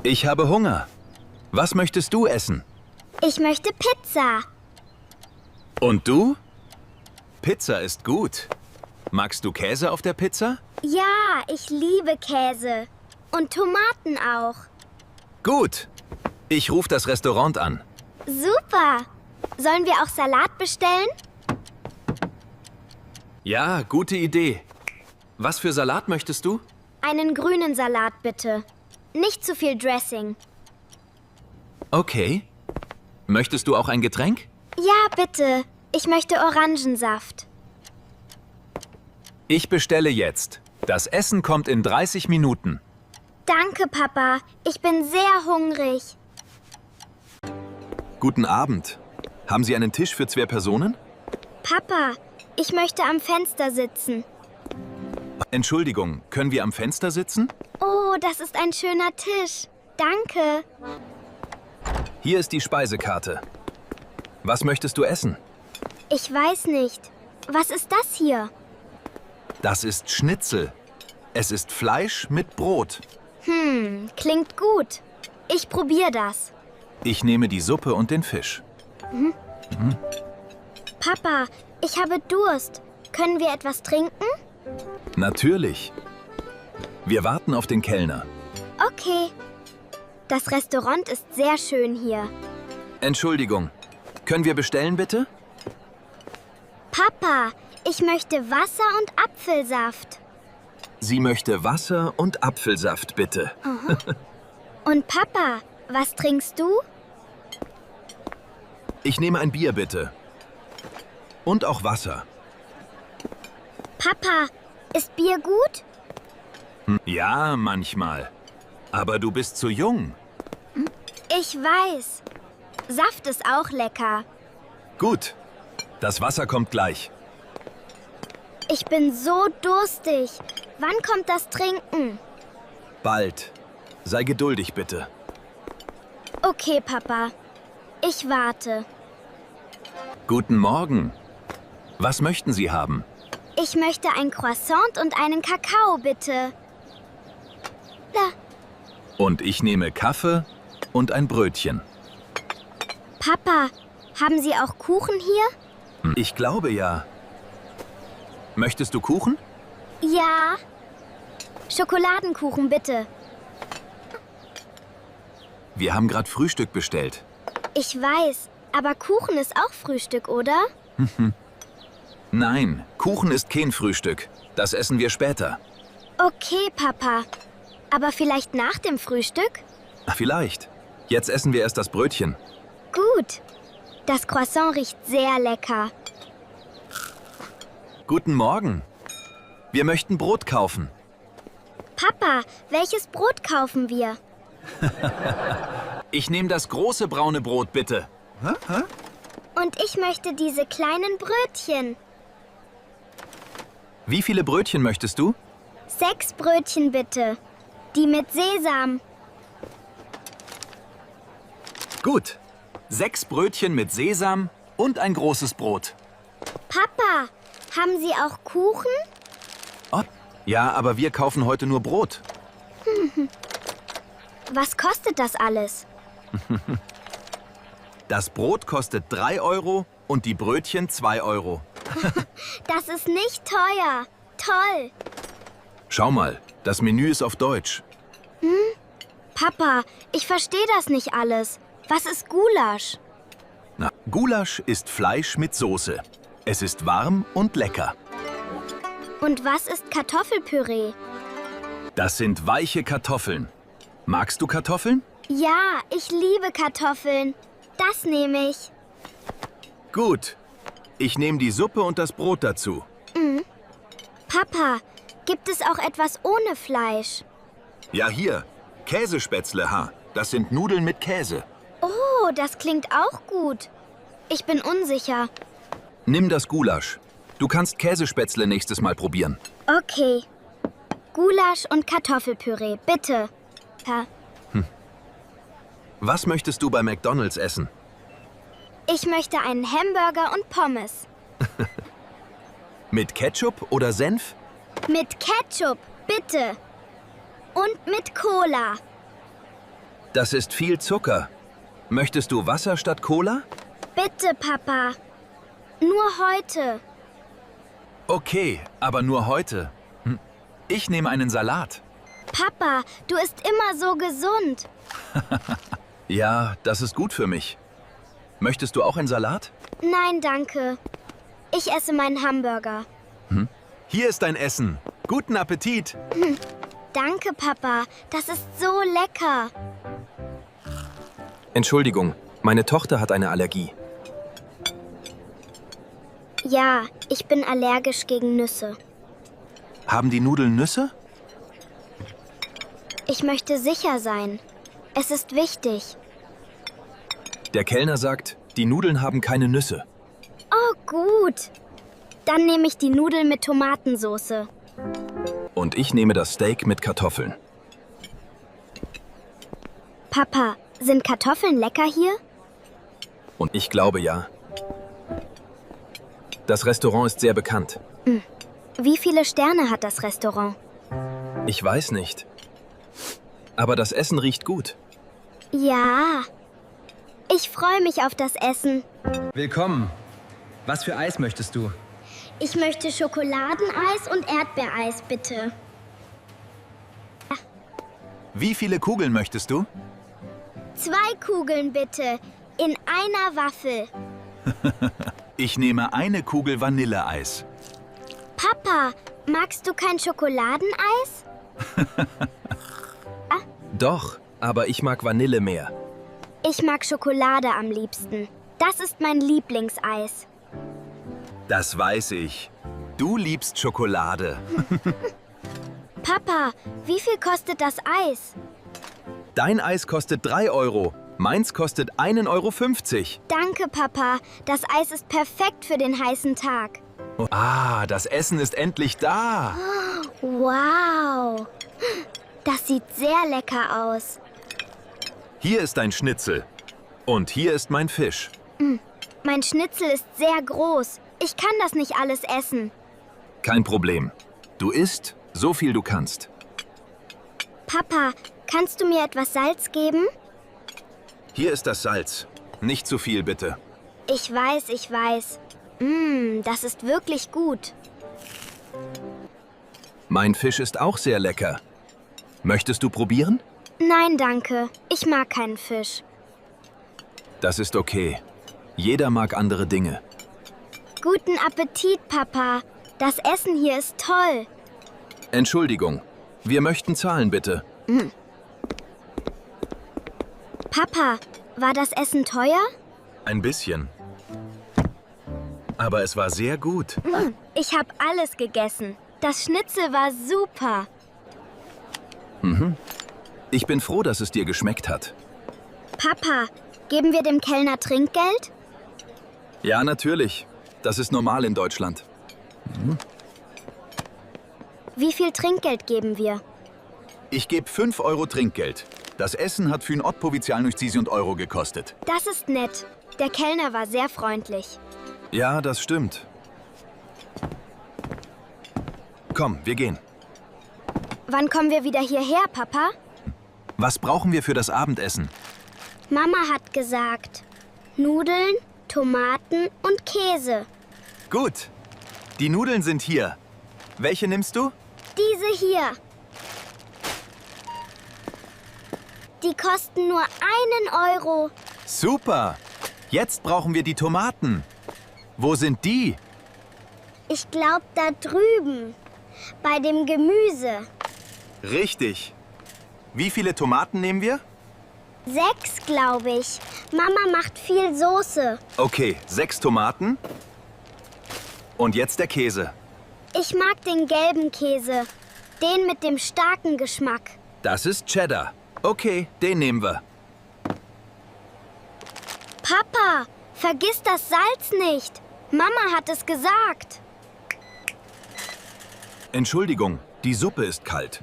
Ich habe Hunger. Was möchtest du essen? Ich möchte Pizza. Und du? Pizza ist gut. Magst du Käse auf der Pizza? Ja, ich liebe Käse. Und Tomaten auch. Gut. Ich rufe das Restaurant an. Super. Sollen wir auch Salat bestellen? Ja, gute Idee. Was für Salat möchtest du? Einen grünen Salat, bitte. Nicht zu viel Dressing. Okay. Möchtest du auch ein Getränk? Ja, bitte. Ich möchte Orangensaft. Ich bestelle jetzt. Das Essen kommt in 30 Minuten. Danke, Papa. Ich bin sehr hungrig. Guten Abend. Haben Sie einen Tisch für 2 Personen? Papa, ich möchte am Fenster sitzen. Entschuldigung, können wir am Fenster sitzen? Oh, das ist ein schöner Tisch. Danke. Hier ist die Speisekarte. Was möchtest du essen? Ich weiß nicht. Was ist das hier? Das ist Schnitzel. Es ist Fleisch mit Brot. Klingt gut. Ich probiere das. Ich nehme die Suppe und den Fisch. Papa, ich habe Durst. Können wir etwas trinken? Natürlich. Wir warten auf den Kellner. Okay. Das Restaurant ist sehr schön hier. Entschuldigung. Können wir bestellen, bitte? Papa, ich möchte Wasser und Apfelsaft. Sie möchte Wasser und Apfelsaft, bitte. Und Papa, was trinkst du? Ich nehme ein Bier, bitte. Und auch Wasser. Papa, ist Bier gut? Ja, manchmal. Aber du bist zu jung. Ich weiß. Saft ist auch lecker. Gut. Das Wasser kommt gleich. Ich bin so durstig. Wann kommt das Trinken? Bald. Sei geduldig, bitte. Okay, Papa. Ich warte. Guten Morgen. Was möchten Sie haben? Ich möchte ein Croissant und einen Kakao, bitte. Da. Und ich nehme Kaffee und ein Brötchen. Papa, haben Sie auch Kuchen hier? Ich glaube ja. Möchtest du Kuchen? Ja. Schokoladenkuchen, bitte. Wir haben gerade Frühstück bestellt. Ich weiß, aber Kuchen ist auch Frühstück, oder? Nein, Kuchen ist kein Frühstück. Das essen wir später. Okay, Papa. Aber vielleicht nach dem Frühstück? Vielleicht. Jetzt essen wir erst das Brötchen. Gut. Das Croissant riecht sehr lecker. Guten Morgen. Wir möchten Brot kaufen. Papa, welches Brot kaufen wir? Ich nehme das große braune Brot, bitte. Und ich möchte diese kleinen Brötchen. Wie viele Brötchen möchtest du? 6 Brötchen, bitte. Die mit Sesam. Gut. 6 Brötchen mit Sesam und ein großes Brot. Papa, haben Sie auch Kuchen? Oh, ja, aber wir kaufen heute nur Brot. Was kostet das alles? Das Brot kostet 3 Euro und die Brötchen 2 Euro. Das ist nicht teuer. Toll. Schau mal, das Menü ist auf Deutsch. Papa, ich verstehe das nicht alles. Was ist Gulasch? Na, Gulasch ist Fleisch mit Soße. Es ist warm und lecker. Und was ist Kartoffelpüree? Das sind weiche Kartoffeln. Magst du Kartoffeln? Ja, ich liebe Kartoffeln. Das nehme ich. Gut. Ich nehme die Suppe und das Brot dazu. Papa, gibt es auch etwas ohne Fleisch? Ja, hier. Käsespätzle, ha. Das sind Nudeln mit Käse. Oh, das klingt auch gut. Ich bin unsicher. Nimm das Gulasch. Du kannst Käsespätzle nächstes Mal probieren. Okay. Gulasch und Kartoffelpüree, bitte. Ja. Was möchtest du bei McDonald's essen? Ich möchte einen Hamburger und Pommes. Mit Ketchup oder Senf? Mit Ketchup, bitte. Und mit Cola. Das ist viel Zucker. Möchtest du Wasser statt Cola? Bitte, Papa. Nur heute. Okay, aber nur heute. Ich nehme einen Salat. Papa, du isst immer so gesund. Ja, das ist gut für mich. Möchtest du auch einen Salat? Nein, danke. Ich esse meinen Hamburger. Hier ist dein Essen. Guten Appetit. Danke, Papa. Das ist so lecker. Entschuldigung, meine Tochter hat eine Allergie. Ja, ich bin allergisch gegen Nüsse. Haben die Nudeln Nüsse? Ich möchte sicher sein. Es ist wichtig. Der Kellner sagt, die Nudeln haben keine Nüsse. Oh, gut. Dann nehme ich die Nudeln mit Tomatensauce. Und ich nehme das Steak mit Kartoffeln. Papa, sind Kartoffeln lecker hier? Und ich glaube ja. Das Restaurant ist sehr bekannt. Wie viele Sterne hat das Restaurant? Ich weiß nicht. Aber das Essen riecht gut. Ja. Ich freue mich auf das Essen. Willkommen. Was für Eis möchtest du? Ich möchte Schokoladeneis und Erdbeereis, bitte. Wie viele Kugeln möchtest du? 2 Kugeln, bitte. In einer Waffel. Ich nehme eine Kugel Vanilleeis. Papa, magst du kein Schokoladeneis? Doch, aber ich mag Vanille mehr. Ich mag Schokolade am liebsten. Das ist mein Lieblingseis. Das weiß ich. Du liebst Schokolade. Papa, wie viel kostet das Eis? Dein Eis kostet 3 Euro. Meins kostet 1,50 Euro. Danke, Papa. Das Eis ist perfekt für den heißen Tag. Ah, das Essen ist endlich da. Wow. Das sieht sehr lecker aus. Hier ist dein Schnitzel. Und hier ist mein Fisch. Mein Schnitzel ist sehr groß. Ich kann das nicht alles essen. Kein Problem. Du isst, so viel du kannst. Papa, kannst du mir etwas Salz geben? Hier ist das Salz. Nicht zu viel, bitte. Ich weiß, ich weiß. Das ist wirklich gut. Mein Fisch ist auch sehr lecker. Möchtest du probieren? Nein, danke. Ich mag keinen Fisch. Das ist okay. Jeder mag andere Dinge. Guten Appetit, Papa. Das Essen hier ist toll. Entschuldigung, wir möchten zahlen, bitte. Papa, war das Essen teuer? Ein bisschen. Aber es war sehr gut. Ich habe alles gegessen. Das Schnitzel war super. Ich bin froh, dass es dir geschmeckt hat. Papa, geben wir dem Kellner Trinkgeld? Ja, natürlich. Das ist normal in Deutschland. Wie viel Trinkgeld geben wir? Ich gebe 5 Euro Trinkgeld. Das Essen hat für ein odpowiedzialność 10 Euro gekostet. Das ist nett. Der Kellner war sehr freundlich. Ja, das stimmt. Komm, wir gehen. Wann kommen wir wieder hierher, Papa? Was brauchen wir für das Abendessen? Mama hat gesagt, Nudeln, Tomaten und Käse. Gut. Die Nudeln sind hier. Welche nimmst du? Diese hier. Die kosten nur 1 Euro. Super. Jetzt brauchen wir die Tomaten. Wo sind die? Ich glaube da drüben. Bei dem Gemüse. Richtig. Wie viele Tomaten nehmen wir? 6, glaube ich. Mama macht viel Soße. Okay, 6 Tomaten. Und jetzt der Käse. Ich mag den gelben Käse. Den mit dem starken Geschmack. Das ist Cheddar. Okay, den nehmen wir. Papa, vergiss das Salz nicht. Mama hat es gesagt. Entschuldigung, die Suppe ist kalt.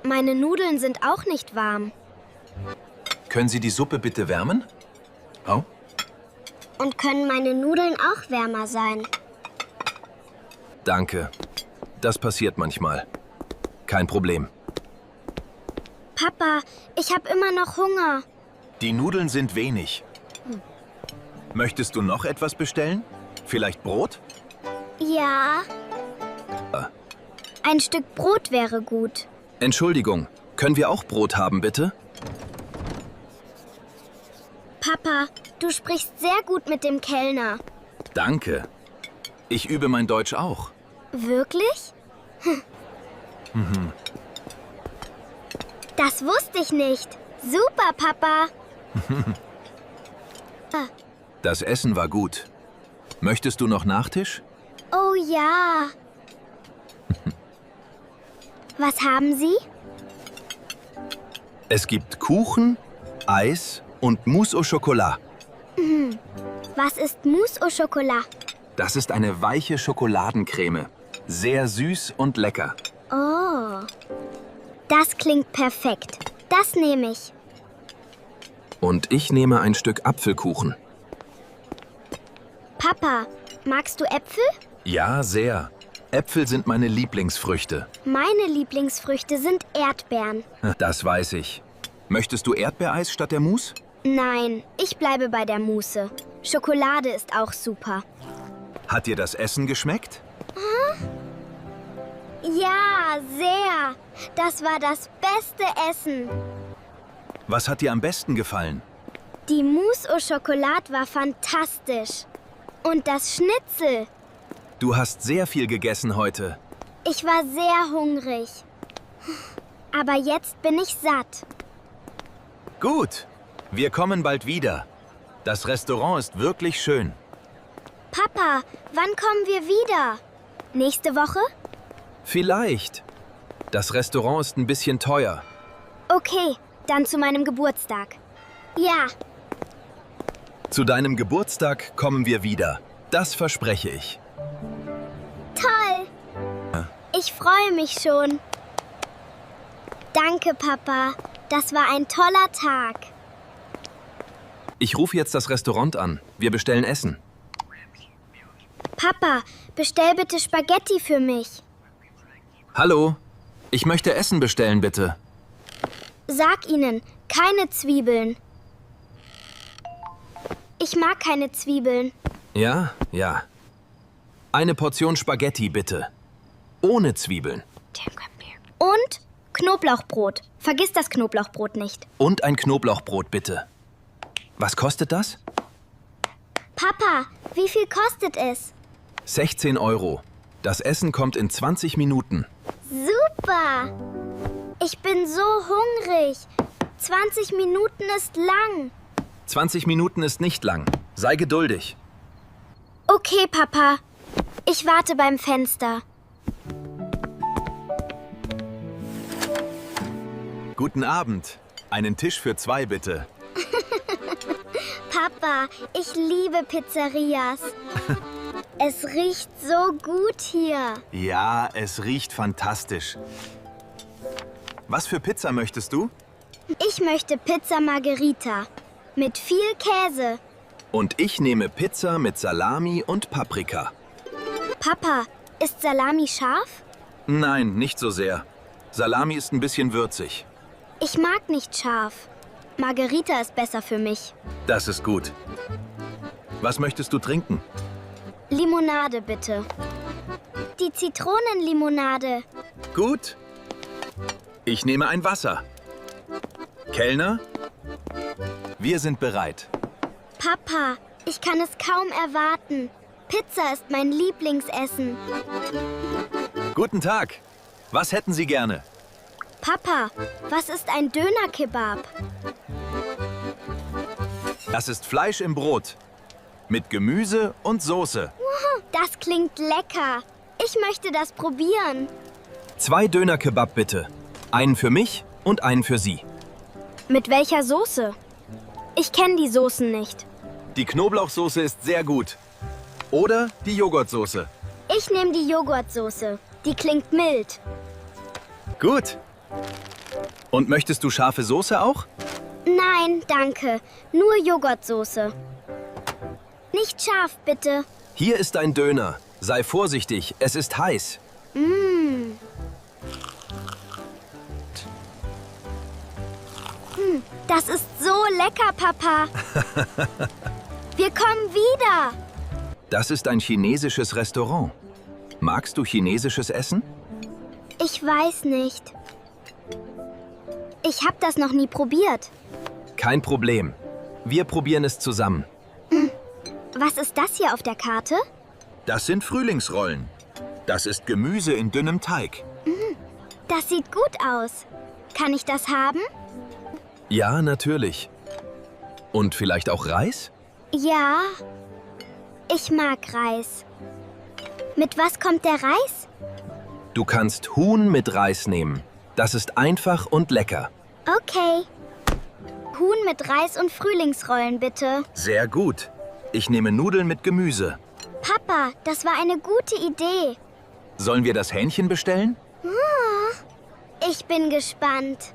Meine Nudeln sind auch nicht warm. Können Sie die Suppe bitte wärmen? Oh? Und können meine Nudeln auch wärmer sein? Danke. Das passiert manchmal. Kein Problem. Papa, ich habe immer noch Hunger. Die Nudeln sind wenig. Möchtest du noch etwas bestellen? Vielleicht Brot? Ja. Ein Stück Brot wäre gut. Entschuldigung, können wir auch Brot haben, bitte? Papa, du sprichst sehr gut mit dem Kellner. Danke. Ich übe mein Deutsch auch. Wirklich? Das wusste ich nicht. Super, Papa. Das Essen war gut. Möchtest du noch Nachtisch? Oh ja. Was haben Sie? Es gibt Kuchen, Eis und Mousse au Chocolat. Was ist Mousse au Chocolat? Das ist eine weiche Schokoladencreme. Sehr süß und lecker. Oh. Das klingt perfekt. Das nehme ich. Und ich nehme ein Stück Apfelkuchen. Papa, magst du Äpfel? Ja, sehr. Äpfel sind meine Lieblingsfrüchte. Meine Lieblingsfrüchte sind Erdbeeren. Das weiß ich. Möchtest du Erdbeereis statt der Mousse? Nein, ich bleibe bei der Mousse. Schokolade ist auch super. Hat dir das Essen geschmeckt? Ja, sehr. Das war das beste Essen. Was hat dir am besten gefallen? Die Mousse au Chocolat war fantastisch. Und das Schnitzel. Du hast sehr viel gegessen heute. Ich war sehr hungrig. Aber jetzt bin ich satt. Gut, wir kommen bald wieder. Das Restaurant ist wirklich schön. Papa, wann kommen wir wieder? Nächste Woche? Vielleicht. Das Restaurant ist ein bisschen teuer. Okay, dann zu meinem Geburtstag. Ja, Zu deinem Geburtstag kommen wir wieder. Das verspreche ich. toll. Ich freue mich schon. Danke, Papa. Das war ein toller Tag. Ich rufe jetzt das Restaurant an. Wir bestellen Essen. Papa, bestell bitte Spaghetti für mich. Hallo? Ich möchte Essen bestellen, bitte. Sag ihnen, keine Zwiebeln. Ich mag keine Zwiebeln. Ja, ja. Eine Portion Spaghetti, bitte. Ohne Zwiebeln. Und Knoblauchbrot. Vergiss das Knoblauchbrot nicht. Und ein Knoblauchbrot, bitte. Was kostet das? Papa, wie viel kostet es? 16 €. Das Essen kommt in 20 Minuten. Super! Ich bin so hungrig. 20 Minuten ist lang. 20 Minuten ist nicht lang. Sei geduldig. Okay, Papa. Ich warte beim Fenster. Guten Abend. Einen Tisch für 2, bitte. Papa, ich liebe Pizzerias. Es riecht so gut hier. Ja, es riecht fantastisch. Was für Pizza möchtest du? Ich möchte Pizza Margherita. Mit viel Käse. Und ich nehme Pizza mit Salami und Paprika. Papa, ist Salami scharf? Nein, nicht so sehr. Salami ist ein bisschen würzig. Ich mag nicht scharf. Margherita ist besser für mich. Das ist gut. Was möchtest du trinken? Limonade bitte. Die Zitronenlimonade. Gut. Ich nehme ein Wasser. Kellner? Wir sind bereit. Papa, ich kann es kaum erwarten. Pizza ist mein Lieblingsessen. Guten Tag. Was hätten Sie gerne? Papa, was ist ein Döner-Kebab? Das ist Fleisch im Brot. Mit Gemüse und Soße. Das klingt lecker. Ich möchte das probieren. 2 Döner-Kebab, bitte. Einen für mich und einen für Sie. Mit welcher Soße? Ich kenne die Soßen nicht. Die Knoblauchsoße ist sehr gut. Oder die Joghurtsoße. Ich nehme die Joghurtsoße. Die klingt mild. Gut. Und möchtest du scharfe Soße auch? Nein, danke. Nur Joghurtsoße. Nicht scharf, bitte. Hier ist ein Döner. Sei vorsichtig, es ist heiß. Das ist so lecker, Papa. Wir kommen wieder. Das ist ein chinesisches Restaurant. Magst du chinesisches Essen? Ich weiß nicht. Ich habe das noch nie probiert. Kein Problem. Wir probieren es zusammen. Was ist das hier auf der Karte? Das sind Frühlingsrollen. Das ist Gemüse in dünnem Teig. Das sieht gut aus. Kann ich das haben? Ja, natürlich. Und vielleicht auch Reis? Ja. Ich mag Reis. Mit was kommt der Reis? Du kannst Huhn mit Reis nehmen. Das ist einfach und lecker. Okay. Huhn mit Reis und Frühlingsrollen, bitte. Sehr gut. Ich nehme Nudeln mit Gemüse. Papa, das war eine gute Idee. Sollen wir das Hähnchen bestellen? Ich bin gespannt.